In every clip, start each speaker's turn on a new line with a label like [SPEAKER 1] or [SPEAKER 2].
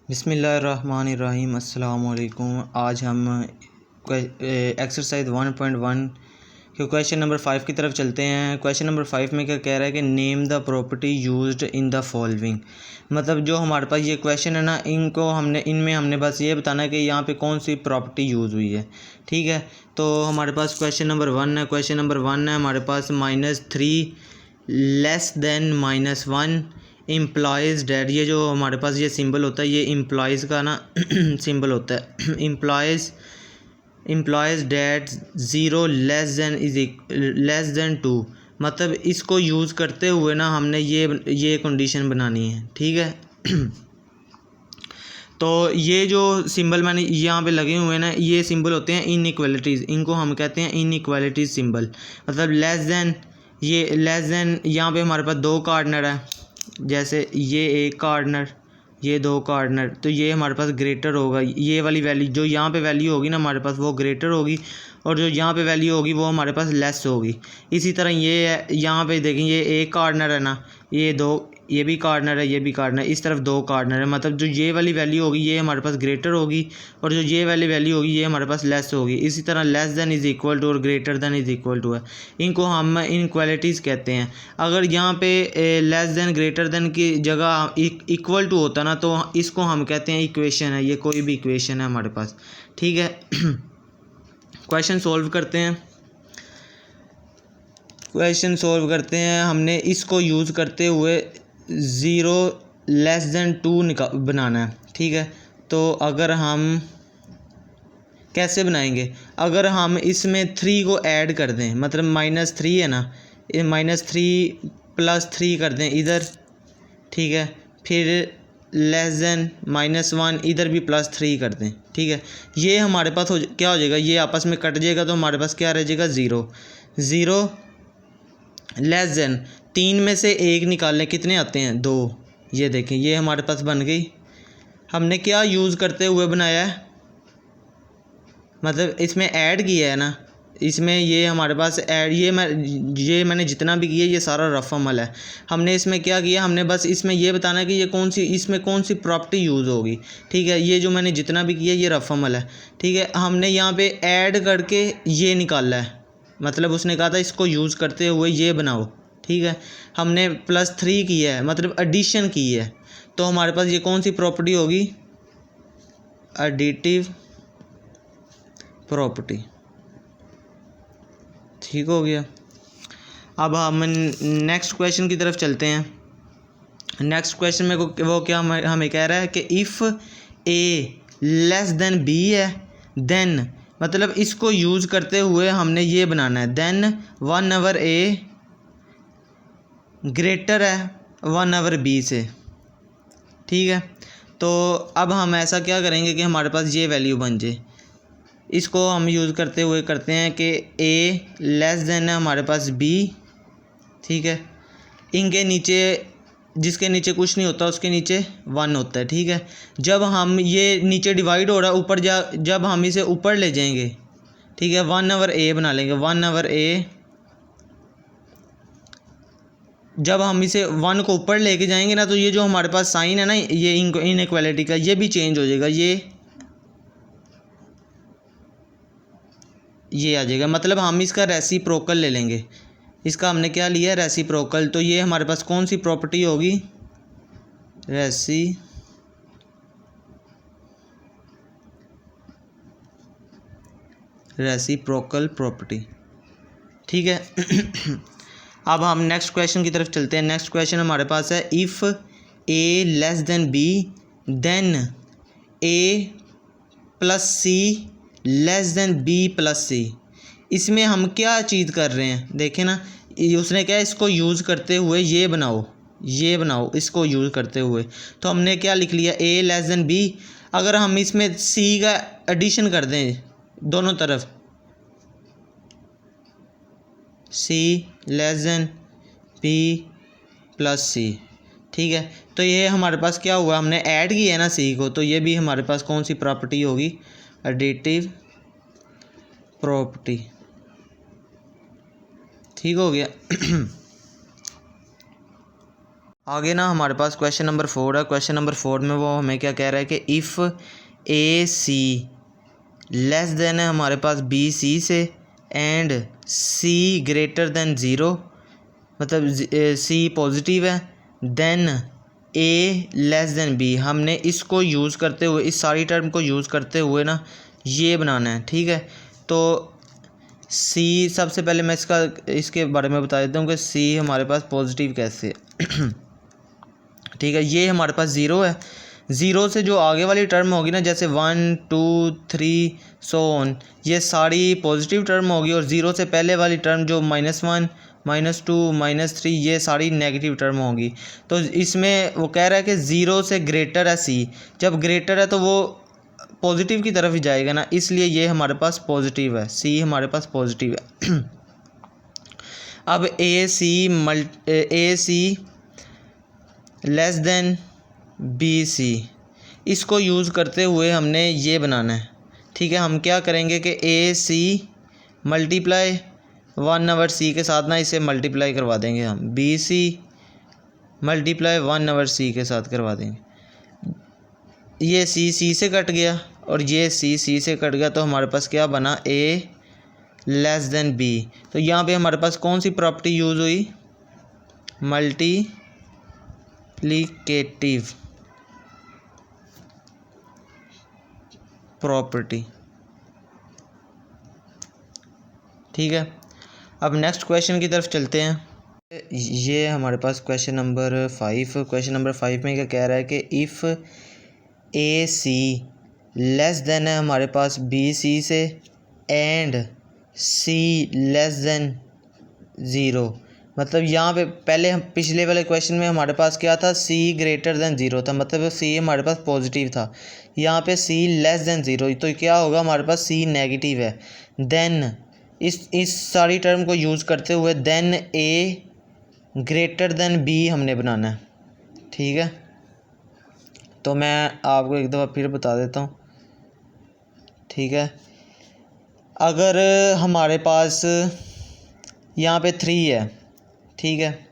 [SPEAKER 1] बिस्मिल्लाहिर्रहमानिर्रहीम अस्सलामुअलैकुम। आज हम एक्सरसाइज 1.1 के क्वेश्चन नंबर 5 की तरफ चलते हैं। क्वेश्चन नंबर 5 में क्या कह रहा है कि name the property used in the following. मतलब जो हमारे पास ये क्वेश्चन है ना, इनमें हमने बस ये बताना है कि यहाँ पे कौन सी प्रॉपर्टी यूज़ हुई है। ठीक है, तो हमारे पास क्वेश्चन नंबर 1 है। क्वेश्चन नंबर 1 है हमारे पास -3 लेस देन -1 इम्प्लॉइज़ डैट। ये जो हमारे पास ये सिंबल होता है, ये इम्प्लॉइज़ का ना सिंबल होता है। इम्प्लॉइज़ डैट 0 लेस देन 2। मतलब इसको यूज़ करते हुए ना हमने ये कंडीशन बनानी है। ठीक है तो ये जो सिंबल मैंने यहाँ पे लगे हुए हैं ना, ये सिंबल होते हैं इनइक्वालिटीज़। इनको हम कहते हैं इनइक्वालिटीज़ सिंबल। मतलब लेस देन यहाँ पे हमारे पास दो कार्डनर है, जैसे ये एक कार्डनर, ये दो कार्डनर, तो ये हमारे पास ग्रेटर होगा। ये वाली वैल्यू जो यहाँ पे वैल्यू होगी ना हमारे पास, वो ग्रेटर होगी, और जो यहाँ पे वैल्यू होगी वो हमारे पास लेस होगी। इसी तरह ये है, यहाँ पे देखें ये एक कार्डनर है ना, ये दो, ये भी कार्डनर है, ये भी कार्डनर, इस तरफ दो कार्डनर है। मतलब जो ये वाली वैल्यू होगी ये हमारे पास ग्रेटर होगी, और जो ये वाली वैल्यू होगी ये हमारे पास लेस होगी। इसी तरह less than is equal to और greater than is equal to है, इनको हम इनक्वालिटीज़ कहते हैं। अगर यहाँ पे लेस देन ग्रेटर देन की जगह इक्वल टू होता ना, तो इसको हम कहते हैं इक्वेशन है। ये कोई भी इक्वेशन है हमारे पास। ठीक है क्वेश्चन सॉल्व करते हैं। हमने इसको यूज़ करते हुए 0 लेस देन 2 बनाना है। ठीक है, तो अगर हम कैसे बनाएंगे, अगर हम इसमें 3 को ऐड कर दें, मतलब -3 है ना, ये -3 +3 कर दें इधर। ठीक है, फिर लेस देन -1 इधर भी +3 कर दें। ठीक है, ये हमारे पास क्या हो जाएगा, ये आपस में कट जाएगा, तो हमारे पास क्या रह जाएगा, 0 लेस देन 3 में से 1 निकालने कितने आते हैं, 2। ये देखें, ये हमारे पास बन गई। हमने क्या यूज़ करते हुए बनाया है, मतलब इसमें ऐड किया है ना, इसमें ये हमारे पास ऐड, ये मैंने जितना भी किया ये सारा रफ अमल है। हमने इसमें क्या किया, हमने बस इसमें ये बताना है कि ये इसमें कौन सी प्रॉपर्टी यूज़ होगी। ठीक है, ये जो मैंने जितना भी किया ये रफ अमल है। ठीक है, हमने यहाँ पे ऐड करके ये निकाला है, मतलब उसने कहा था इसको यूज़ करते हुए ये बनाओ। ठीक है, हमने +3 किया है, मतलब एडिशन की है, तो हमारे पास ये कौन सी प्रॉपर्टी होगी, एडिटिव प्रॉपर्टी। ठीक हो गया। अब हम नेक्स्ट क्वेश्चन की तरफ चलते हैं। नेक्स्ट क्वेश्चन में वो क्या हमें कह रहा है कि if a less than b है, देन, मतलब इसको यूज़ करते हुए हमने ये बनाना है, देन 1 ए ग्रेटर है 1 बी से। ठीक है, तो अब हम ऐसा क्या करेंगे कि हमारे पास ये वैल्यू बन जाए। इसको हम यूज़ करते हुए करते हैं कि ए लेस देन है हमारे पास बी। ठीक है, इनके नीचे, जिसके नीचे कुछ नहीं होता उसके नीचे 1 होता है। ठीक है, जब हम ये नीचे डिवाइड हो रहा है ऊपर जब हम इसे ऊपर ले जाएंगे, ठीक है, 1 ए बना लेंगे। 1 ए, जब हम इसे 1 को ऊपर लेके जाएंगे ना, तो ये जो हमारे पास साइन है ना, ये इनइक्वालिटी का, ये भी चेंज हो जाएगा, ये आ जाएगा। मतलब हम इसका रेसिप्रोकल ले लेंगे। इसका हमने क्या लिया, रेसिप्रोकल। तो ये हमारे पास कौन सी प्रॉपर्टी होगी, रेसिप्रोकल प्रॉपर्टी। ठीक है अब हम नेक्स्ट क्वेश्चन की तरफ चलते हैं। नेक्स्ट क्वेश्चन हमारे पास है, if a less than b, then a plus c less than b plus c. इसमें हम क्या चीज़ कर रहे हैं, देखें ना, उसने क्या, इसको यूज़ करते हुए ये बनाओ, इसको यूज़ करते हुए। तो हमने क्या लिख लिया, ए लेस देन बी। अगर हम इसमें सी का एडिशन कर दें दोनों तरफ, सी लेस देन बी प्लस सी। ठीक है, तो ये हमारे पास क्या हुआ, हमने ऐड किया है ना सी को, तो ये भी हमारे पास कौन सी प्रॉपर्टी होगी, एडिटिव प्रॉपर्टी। ठीक हो गया आगे ना हमारे पास क्वेश्चन नंबर 4 है। क्वेश्चन नंबर 4 में वो हमें क्या कह रहा है कि if a c less than है हमारे पास बी सी से and c greater than zero, मतलब सी पॉजिटिव है, then a less than b. हमने इसको यूज़ करते हुए, इस सारी टर्म को यूज़ करते हुए ना ये बनाना है, ठीक है। तो सी, सबसे पहले मैं इसके बारे में बता देता हूँ कि सी हमारे पास पॉजिटिव कैसे है। ठीक है, ये हमारे पास ज़ीरो है। ज़ीरो से जो आगे वाली टर्म होगी ना, जैसे 1 2 3 सो ऑन, ये सारी पॉजिटिव टर्म होगी, और ज़ीरो से पहले वाली टर्म जो -1 -2 -3 ये सारी नेगेटिव टर्म होगी। तो इसमें वो कह रहा है कि ज़ीरो से ग्रेटर है सी, जब ग्रेटर है तो वो पॉजिटिव की तरफ ही जाएगा ना, इसलिए ये हमारे पास पॉजिटिव है, सी हमारे पास पॉजिटिव है। अब ए c less than B C, इसको यूज़ करते हुए हमने ये बनाना है, ठीक है। हम क्या करेंगे कि ए सी मल्टीप्लाई 1 ओवर सी के साथ ना इसे मल्टीप्लाई करवा देंगे हम, बी सी मल्टीप्लाई 1 ओवर सी के साथ करवा देंगे। ये सी से कट गया और ये सी से कट गया, तो हमारे पास क्या बना, ए लेस देन बी। तो यहाँ पे हमारे पास कौन सी प्रॉपर्टी यूज़ हुई, मल्टीप्लिकेटिव प्रॉपर्टी, ठीक है। अब नेक्स्ट क्वेश्चन की तरफ चलते हैं। ये हमारे पास क्वेश्चन नंबर 5 में क्या कह रहा है कि if a c less than है हमारे पास बी सी से and c less than zero, मतलब यहाँ पे पहले हम पिछले वाले क्वेश्चन में हमारे पास क्या था, सी ग्रेटर देन ज़ीरो था, मतलब सी हमारे पास पॉजिटिव था। यहाँ पे सी लेस देन ज़ीरो, तो क्या होगा, हमारे पास सी नेगेटिव है। देन इस सारी टर्म को यूज़ करते हुए देन ए ग्रेटर देन बी हमने बनाना है, ठीक है। तो मैं आपको एक दफ़ा फिर बता देता हूँ, ठीक है। अगर हमारे पास यहाँ पे 3 है, ठीक है,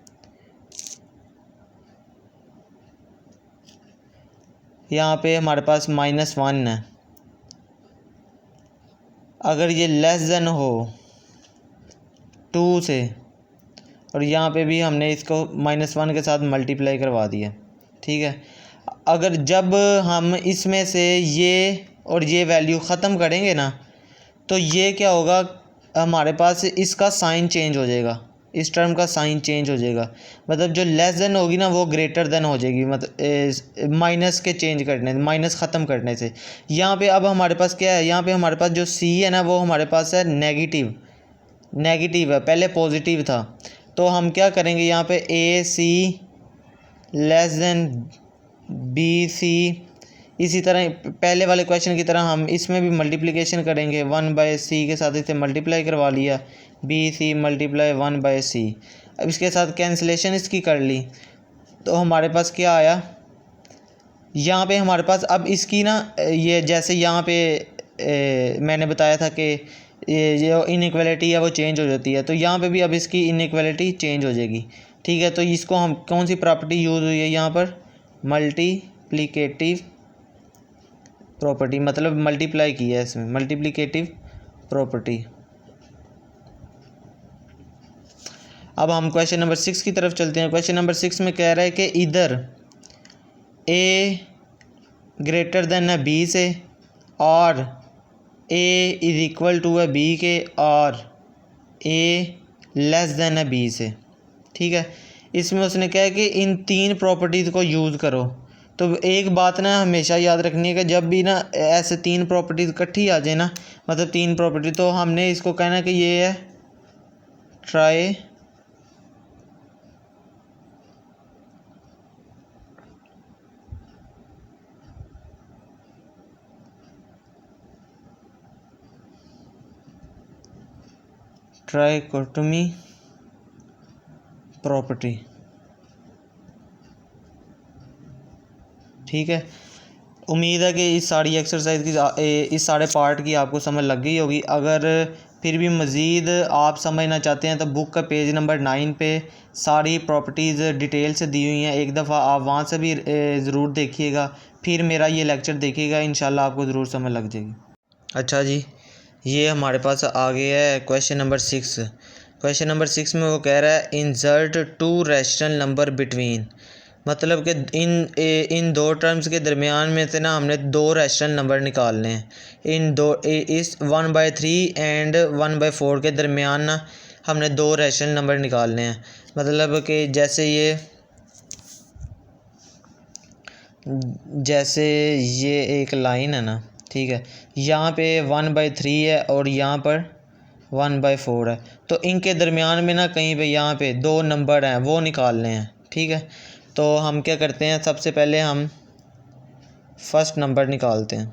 [SPEAKER 1] यहाँ पे हमारे पास -1 है, अगर ये लेस देन हो 2 से, और यहाँ पे भी हमने इसको -1 के साथ मल्टीप्लाई करवा दिया, ठीक है। अगर जब हम इसमें से ये और ये वैल्यू ख़त्म करेंगे ना, तो ये क्या होगा, हमारे पास इसका साइन चेंज हो जाएगा, इस टर्म का साइन चेंज हो जाएगा, मतलब जो लेस देन होगी ना वो ग्रेटर देन हो जाएगी, मतलब माइनस के चेंज करने, माइनस ख़त्म करने से। यहाँ पे अब हमारे पास क्या है, यहाँ पे हमारे पास जो सी है ना वो हमारे पास है नेगेटिव है, पहले पॉजिटिव था। तो हम क्या करेंगे, यहाँ पे ए c less than B C, इसी तरह पहले वाले क्वेश्चन की तरह हम इसमें भी मल्टीप्लिकेशन करेंगे, 1/c के साथ इसे मल्टीप्लाई करवा लिया, बी सी मल्टीप्लाई 1/c। अब इसके साथ कैंसिलेशन इसकी कर ली, तो हमारे पास क्या आया, यहाँ पे हमारे पास अब इसकी ना ये जैसे यहाँ पे मैंने बताया था कि ये जो इनइक्वालिटी है वो चेंज हो जाती है, तो यहाँ पे भी अब इसकी इनइक्वालिटी चेंज हो जाएगी, ठीक है। तो इसको हम कौन सी प्रॉपर्टी यूज़ हुई है यहाँ पर, मल्टीप्लिकेटिव प्रॉपर्टी, मतलब मल्टीप्लाई की है इसमें, मल्टीप्लिकेटिव प्रॉपर्टी। अब हम क्वेश्चन नंबर 6 की तरफ चलते हैं। क्वेश्चन नंबर 6 में कह रहा है कि इधर ए ग्रेटर देन है बी से, और ए इज़ इक्वल टू है बी के, और ए लेस देन है बी से, ठीक है। इसमें उसने कहा कि इन 3 प्रॉपर्टीज़ को यूज़ करो। तो एक बात ना हमेशा याद रखनी है कि जब भी ना ऐसे 3 प्रॉपर्टीज़ इकट्ठी आ जाए ना, मतलब 3 प्रॉपर्टी, तो हमने इसको कहना कि ये है ट्राई ट्राइकोटोमी प्रॉपर्टी, ठीक है। उम्मीद है कि इस सारी एक्सरसाइज की, इस सारे पार्ट की आपको समझ लग गई होगी। अगर फिर भी मज़ीद आप समझना चाहते हैं तो बुक का पेज नंबर 9 पे सारी प्रॉपर्टीज़ डिटेल से दी हुई हैं। एक दफ़ा आप वहाँ से भी ज़रूर देखिएगा, फिर मेरा ये लेक्चर देखिएगा, इंशाल्लाह आपको ज़रूर समझ लग जाएगी। अच्छा जी, ये हमारे पास आ गया है क्वेश्चन नंबर 6। क्वेश्चन नंबर 6 में वो कह रहा है इंसर्ट 2 रैशनल नंबर बिटवीन, मतलब कि इन दो टर्म्स के दरमियान में से ना हमने 2 रैशनल नंबर निकालने हैं। इस 1/3 एंड 1/4 के दरमियान ना हमने 2 रैशनल नंबर निकालने हैं। मतलब कि जैसे ये एक लाइन है ना, ठीक है, यहाँ पे 1/3 है और यहाँ पर 1/4 है, तो इनके दरमियान में ना कहीं पे यहाँ पे 2 नंबर हैं, वो निकालने हैं। ठीक है, तो हम क्या करते हैं, सबसे पहले हम फर्स्ट नंबर निकालते हैं।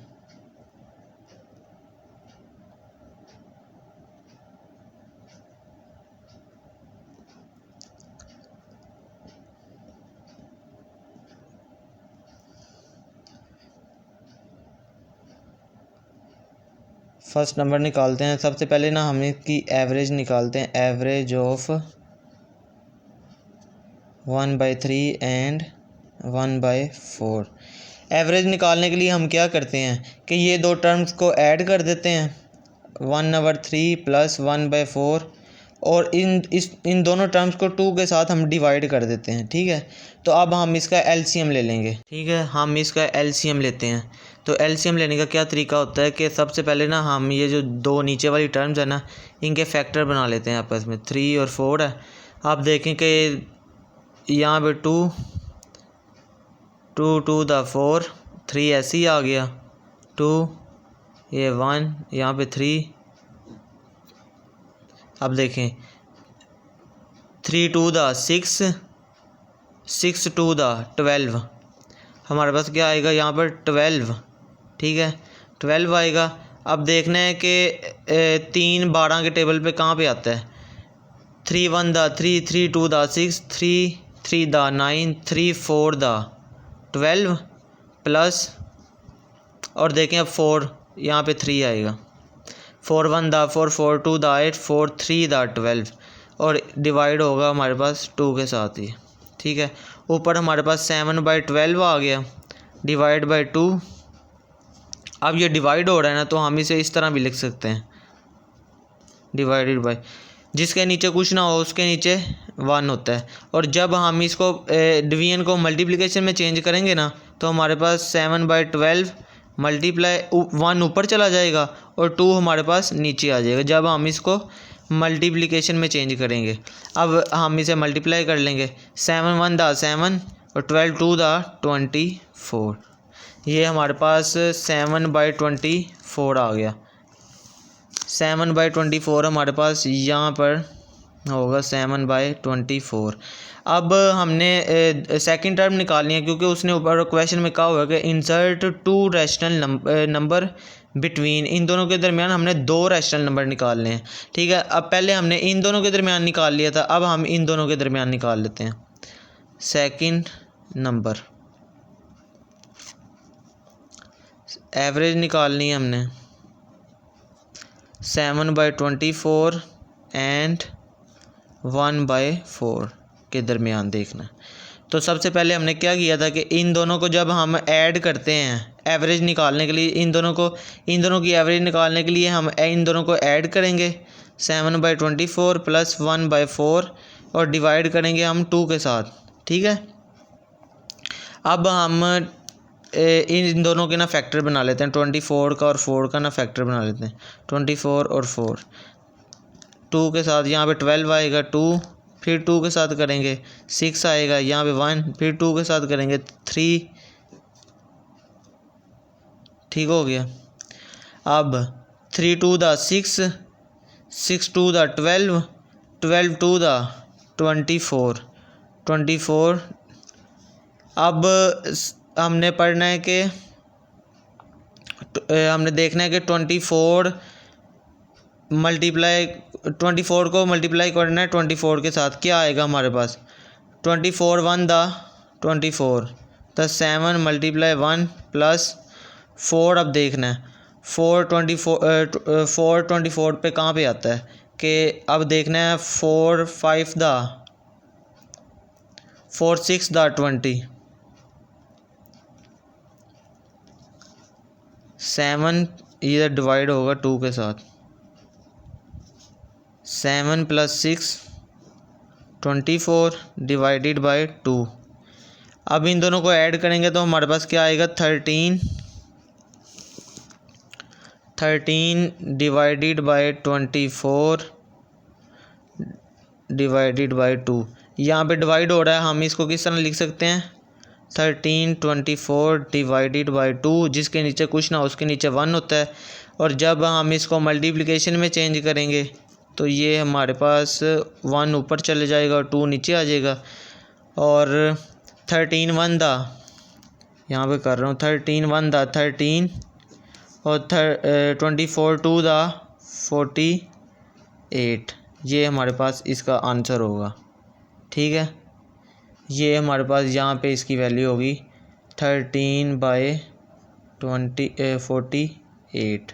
[SPEAKER 1] फर्स्ट नंबर निकालते हैं। सबसे पहले ना हम इसकी एवरेज निकालते हैं, एवरेज ऑफ 1/3 एंड 1/4। एवरेज निकालने के लिए हम क्या करते हैं कि ये 2 टर्म्स को ऐड कर देते हैं, 1/3 प्लस 1/4, और इन दोनों टर्म्स को 2 के साथ हम डिवाइड कर देते हैं। ठीक है, तो अब हम इसका एलसीएम ले लेंगे। ठीक है, हम इसका एलसीएम लेते हैं। तो एलसीएम लेने का क्या तरीका होता है कि सबसे पहले ना हम ये जो 2 नीचे वाली टर्म्स है ना, इनके फैक्टर बना लेते हैं आपस में। 3 और 4 है। आप देखें कि यहाँ पे 2 2 द 4, 3 ऐसे ही आ गया, 2 ये 1 यहाँ पे 3। अब देखें 3 2 द 6, 6 2 द 12, हमारे पास क्या आएगा यहाँ पर 12। ठीक है, 12 आएगा। अब देखना है कि 3 12 के टेबल पे कहाँ पे आता है, 3 1 the 3, 3 2 the 6, 3 3 the 9, 3 4 the 12 plus, और देखें अब 4 यहाँ पे 3 आएगा, 4 1 द 4, 4 2 द 8, 4 3 द 12, और डिवाइड होगा हमारे पास 2 के साथ ही। ठीक है, ऊपर हमारे पास 7/12 आ गया, डिवाइड बाई 2। अब ये डिवाइड हो रहा है ना, तो हम इसे इस तरह भी लिख सकते हैं, डिवाइडेड बाई, जिसके नीचे कुछ ना हो उसके नीचे 1 होता है। और जब हम इसको डिवीजन को मल्टीप्लिकेशन में चेंज करेंगे ना, तो हमारे पास 7/12 मल्टीप्लाई 1 ऊपर चला जाएगा और 2 हमारे पास नीचे आ जाएगा जब हम इसको मल्टीप्लिकेशन में चेंज करेंगे। अब हम इसे मल्टीप्लाई कर लेंगे, 7 1 द 7 और 12 2 द 24। ये हमारे पास 7/24 आ गया। 7/24 हमारे पास यहाँ पर होगा 7/24। अब हमने सेकंड टर्म निकालनी है, क्योंकि उसने ऊपर क्वेश्चन में कहा हुआ है कि इंसर्ट 2 रैशनल नंबर बिटवीन, इन दोनों के दरमियान हमने 2 रैशनल नंबर निकालने हैं। ठीक है, अब पहले हमने इन दोनों के दरमियान निकाल लिया था, अब हम इन दोनों के दरमियान निकाल लेते हैं। सेकंड नंबर एवरेज निकालनी है हमने, 7/24 एंड 1/4 के दरमियान देखना। तो सबसे पहले हमने क्या किया था कि इन दोनों को जब हम ऐड करते हैं एवरेज निकालने के लिए, इन दोनों की एवरेज निकालने के लिए हम इन दोनों को ऐड करेंगे, 7/24 प्लस 1/4, और डिवाइड करेंगे हम 2 के साथ। ठीक है, अब हम इन दोनों के ना फैक्टर बना लेते हैं, 24 का और 4 का ना फैक्टर बना लेते हैं, 24 और 4। 2 के साथ यहाँ पे 12 आएगा, 2, फिर 2 के साथ करेंगे 6 आएगा, यहाँ पे 1, फिर 2 के साथ करेंगे 3। ठीक हो गया। अब 3 2 द 6, 6 2 द 12, 12 2 द 24। अब हमने पढ़ना है कि हमने देखना है कि 24 को मल्टीप्लाई करना है 24 के साथ, क्या आएगा हमारे पास, 24 1 द 24, तो 7 × 1 प्लस 4। अब देखना है 424 पे कहाँ पे आता है कि अब देखना है 4 5 दा 4 6 दा 20 7 ये डिवाइड होगा 2 के साथ 7 + 6 24 डिवाइडेड बाय 2। अब इन दोनों को ऐड करेंगे तो हमारे पास क्या आएगा 13 डिवाइडेड बाय 24 डिवाइडेड बाय 2। यहाँ पे डिवाइड हो रहा है, हम इसको किस तरह लिख सकते हैं 13 24 डिवाइडेड बाय 2, जिसके नीचे कुछ ना उसके नीचे 1 होता है। और जब हम इसको मल्टीप्लिकेशन में चेंज करेंगे तो ये हमारे पास 1 ऊपर चले जाएगा और 2 नीचे आ जाएगा। और 13 1 दा, यहाँ पे कर रहा हूँ 13 1 दा 13 और 24 2 दा 48, ये हमारे पास इसका आंसर होगा। ठीक है, ये हमारे पास यहाँ पे इसकी वैल्यू होगी 13/48।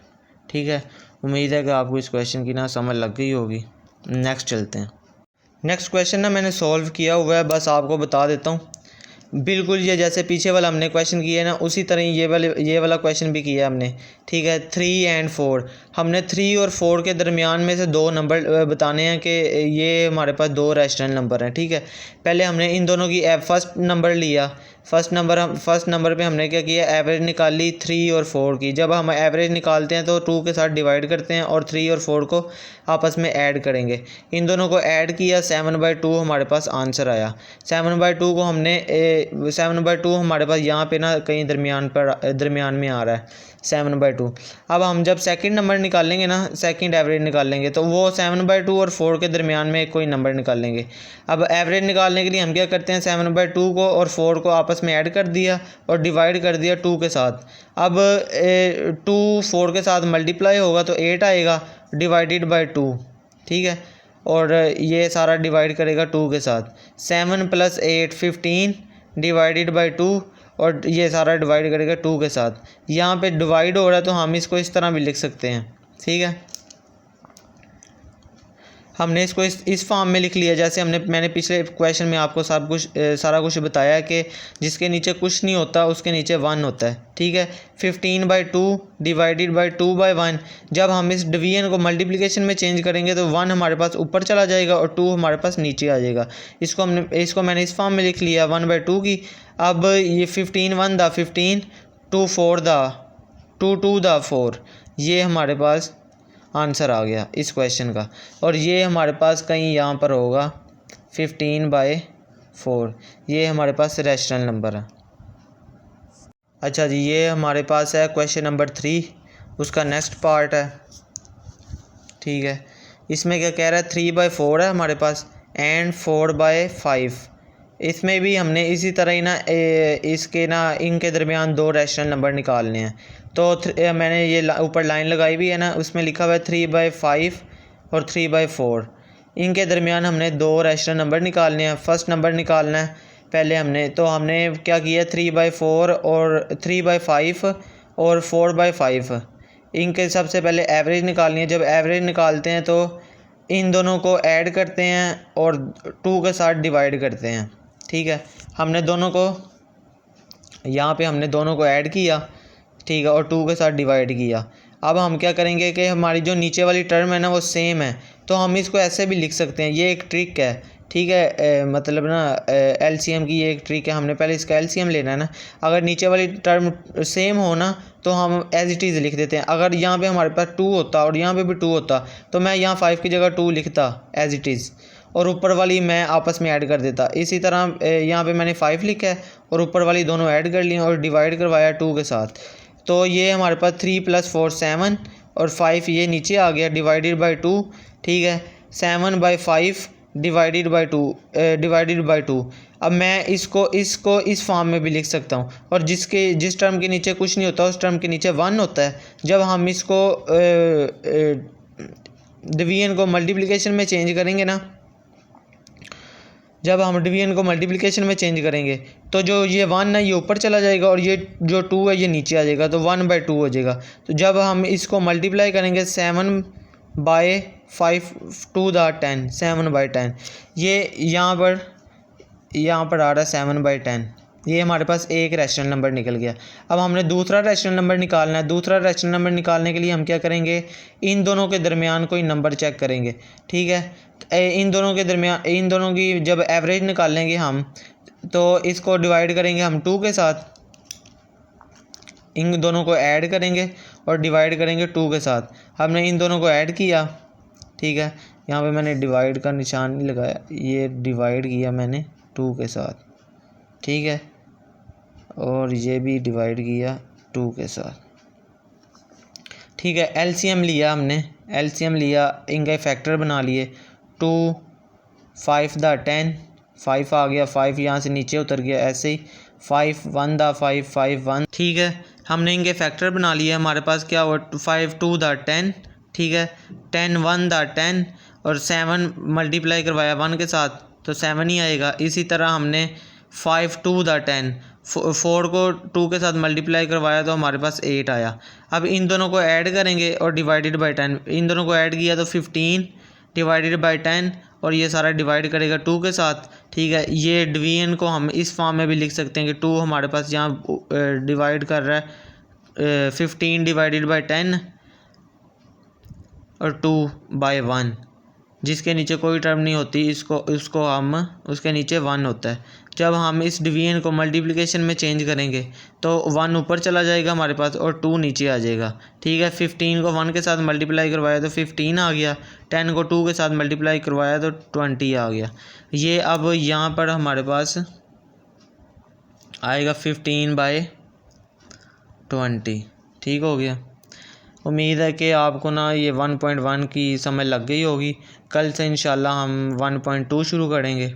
[SPEAKER 1] ठीक है, उम्मीद है कि आपको इस क्वेश्चन की ना समझ लग गई होगी। नेक्स्ट चलते हैं। नेक्स्ट क्वेश्चन ना मैंने सॉल्व किया हुआ है, बस आपको बता देता हूँ। बिल्कुल ये जैसे पीछे वाला हमने क्वेश्चन किया है ना, उसी तरह ये वाला क्वेश्चन भी किया हमने। ठीक है, 3 और 4, हमने 3 और 4 के दरमियान में से 2 नंबर बताने हैं कि ये हमारे पास 2 रैशनल नंबर हैं। ठीक है, पहले हमने इन दोनों की फर्स्ट नंबर लिया। फर्स्ट नंबर पे हमने क्या किया, एवरेज निकाली 3 और 4 की। जब हम एवरेज निकालते हैं तो 2 के साथ डिवाइड करते हैं और 3 और 4 को आपस में ऐड करेंगे। इन दोनों को ऐड किया, 7/2 हमारे पास आंसर आया। 7/2 को हमने 7/2 हमारे पास यहाँ पे ना कहीं दरमियान में आ रहा है 7/2। अब हम जब सेकंड नंबर निकालेंगे ना, सेकंड एवरेज निकालेंगे तो वो 7/2 और 4 के दरमियान में कोई नंबर निकालेंगे। अब एवरेज निकालने के लिए हम क्या करते हैं, 7/2 को और 4 को आपस में ऐड कर दिया और डिवाइड कर दिया 2 के साथ। अब 2 4 के साथ मल्टीप्लाई होगा तो 8 आएगा डिवाइडेड बाय 2। ठीक है, और ये सारा डिवाइड करेगा 2 के साथ। 7 + 8 15 डिवाइडेड बाय 2, और ये सारा डिवाइड करेगा 2 के साथ। यहाँ पे डिवाइड हो रहा है तो हम इसको इस तरह भी लिख सकते हैं। ठीक है, हमने इसको इस फॉर्म में लिख लिया, जैसे मैंने पिछले क्वेश्चन में आपको सारा कुछ बताया कि जिसके नीचे कुछ नहीं होता उसके नीचे 1 होता है। ठीक है, 15/2 डिवाइडेड बाय 2/1। जब हम इस डिवीजन को मल्टीप्लिकेशन में चेंज करेंगे तो 1 हमारे पास ऊपर चला जाएगा और 2 हमारे पास नीचे आ जाएगा। इसको मैंने इस फॉर्म में लिख लिया 1/2 की। अब ये 15 1 दा 15 2 4 दा 2 दा 4, ये हमारे पास आंसर आ गया इस क्वेश्चन का। और ये हमारे पास कहीं यहाँ पर होगा 15/4, ये हमारे पास रैशनल नंबर है। अच्छा जी, ये हमारे पास है क्वेश्चन नंबर 3, उसका नेक्स्ट पार्ट है। ठीक है, इसमें क्या कह रहा है, 3/4 है हमारे पास एंड 4/5। इसमें भी हमने इसी तरह ही ना इसके ना इनके दरमियान 2 रैशनल नंबर निकालने हैं। तो मैंने ये ऊपर लाइन लगाई भी है ना, उसमें लिखा हुआ है 3/5 और 3/4। इनके दरमियान हमने 2 रैशनल नंबर निकालने हैं। फर्स्ट नंबर निकालना है पहले हमने क्या किया, 3/4 और 3/5 और 4/5। इनके सबसे पहले एवरेज निकालनी है। जब एवरेज निकालते हैं तो इन दोनों को ऐड करते हैं और 2 के साथ डिवाइड करते हैं। ठीक है, हमने दोनों को यहाँ पे हमने दोनों को ऐड किया। ठीक है, और 2 के साथ डिवाइड किया। अब हम क्या करेंगे कि हमारी जो नीचे वाली टर्म है ना वो सेम है, तो हम इसको ऐसे भी लिख सकते हैं। ये एक ट्रिक है। ठीक है, मतलब ना एलसीएम की ये एक ट्रिक है। हमने पहले इसका एलसीएम लेना है ना। अगर नीचे वाली टर्म सेम हो ना तो हम एज इट इज़ लिख देते हैं। अगर यहाँ पे हमारे पास 2 होता और यहाँ पे भी 2 होता तो मैं यहाँ 5 की जगह 2 लिखता एज इट इज़, और ऊपर वाली मैं आपस में ऐड कर देता। इसी तरह यहाँ पे मैंने 5 लिखा है और ऊपर वाली दोनों ऐड कर ली और डिवाइड करवाया 2 के साथ। तो ये हमारे पास 3 + 4 7 और 5 ये नीचे आ गया डिवाइडेड बाय 2। ठीक है, 7/5 डिवाइडेड बाय 2। अब मैं इसको इस फॉर्म में भी लिख सकता हूँ, और जिस टर्म के नीचे कुछ नहीं होता उस टर्म के नीचे 1 होता है। जब हम इसको डिवीजन को मल्टीप्लिकेशन में चेंज करेंगे ना जब हम डिवीजन को मल्टीप्लिकेशन में चेंज करेंगे तो जो ये 1 है ये ऊपर चला जाएगा और ये जो 2 है ये नीचे आ जाएगा, तो 1/2 हो जाएगा। तो जब हम इसको मल्टीप्लाई करेंगे 7/5 टू द 10, 7/10, ये यहाँ पर आ रहा है 7/10। ये हमारे पास एक रैशनल नंबर निकल गया। अब हमने दूसरा रैशनल नंबर निकालना है। दूसरा रैशनल नंबर निकालने के लिए हम क्या करेंगे, इन दोनों के दरमियान कोई नंबर चेक करेंगे, ठीक है। इन दोनों के दरमियान, इन दोनों की जब एवरेज निकालेंगे हम, तो इसको डिवाइड करेंगे हम 2 के साथ, इन दोनों को ऐड करेंगे और डिवाइड करेंगे 2 के साथ। हमने इन दोनों को ऐड किया, ठीक है, यहाँ पे मैंने डिवाइड का निशान नहीं लगाया, ये डिवाइड किया मैंने 2 के साथ, ठीक है, और ये भी डिवाइड किया 2 के साथ, ठीक है। एलसीएम लिया हमने, एलसीएम लिया, इनका फैक्टर बना लिए। 2 5 द 10, 5 आ गया, 5 यहाँ से नीचे उतर गया, ऐसे ही 5 1 द 5, 5 1, ठीक है। हमने इनके फैक्टर बना लिए। हमारे पास क्या हुआ, 5 2 द 10, ठीक है, 10 1 द 10, और 7 मल्टीप्लाई करवाया 1 के साथ तो 7 ही आएगा। इसी तरह हमने 5 2 द 10, 4 को 2 के साथ मल्टीप्लाई करवाया तो हमारे पास 8 आया। अब इन दोनों को ऐड करेंगे और डिवाइडेड बाई 10, इन दोनों को ऐड किया तो 15 डिवाइडेड बाई 10, और ये सारा डिवाइड करेगा 2 के साथ, ठीक है। ये डिवीजन को हम इस फॉर्म में भी लिख सकते हैं कि 2 हमारे पास यहाँ डिवाइड कर रहा है 15 डिवाइडेड बाई 10 और 2/1, जिसके नीचे कोई टर्म नहीं होती, उसको हम, उसके नीचे 1 होता है। जब हम इस डिवीजन को मल्टीप्लिकेशन में चेंज करेंगे तो 1 ऊपर चला जाएगा हमारे पास और 2 नीचे आ जाएगा, ठीक है। 15 को 1 के साथ मल्टीप्लाई करवाया तो 15 आ गया, 10 को 2 के साथ मल्टीप्लाई करवाया तो 20 आ गया। ये अब यहाँ पर हमारे पास आएगा 15/20, ठीक हो गया। उम्मीद है कि आपको ना ये 1.1 की समझ लग गई होगी। कल से इंशाल्लाह हम 1.2 शुरू करेंगे।